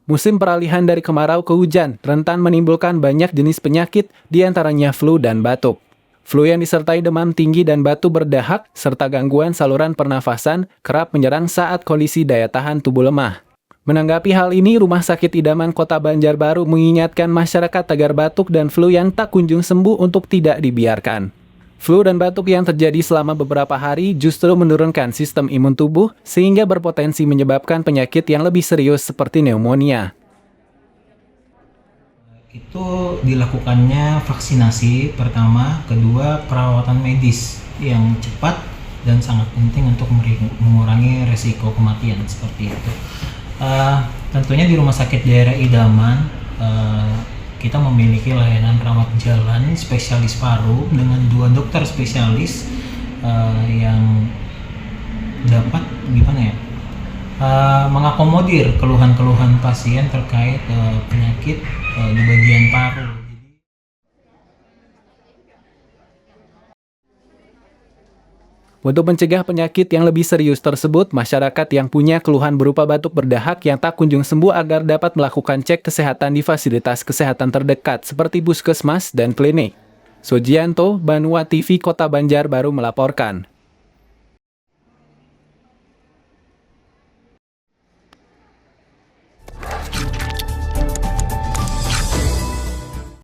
Musim peralihan dari kemarau ke hujan rentan menimbulkan banyak jenis penyakit, diantaranya flu dan batuk. Flu yang disertai demam tinggi dan batu berdahak, serta gangguan saluran pernafasan, kerap menyerang saat kondisi daya tahan tubuh lemah. Menanggapi hal ini, Rumah Sakit Idaman Kota Banjarbaru mengingatkan masyarakat agar batuk dan flu yang tak kunjung sembuh untuk tidak dibiarkan. Flu dan batuk yang terjadi selama beberapa hari justru menurunkan sistem imun tubuh sehingga berpotensi menyebabkan penyakit yang lebih serius seperti pneumonia. Itu dilakukannya vaksinasi pertama, kedua perawatan medis yang cepat dan sangat penting untuk mengurangi resiko kematian seperti itu. Tentunya di Rumah Sakit Daerah Idaman kita memiliki layanan rawat jalan spesialis paru dengan 2 dokter spesialis yang dapat mengakomodir keluhan-keluhan pasien terkait penyakit di bagian paru. Untuk mencegah penyakit yang lebih serius tersebut, masyarakat yang punya keluhan berupa batuk berdahak yang tak kunjung sembuh agar dapat melakukan cek kesehatan di fasilitas kesehatan terdekat seperti puskesmas dan klinik. Sujianto, Banua TV Kota Banjarbaru melaporkan.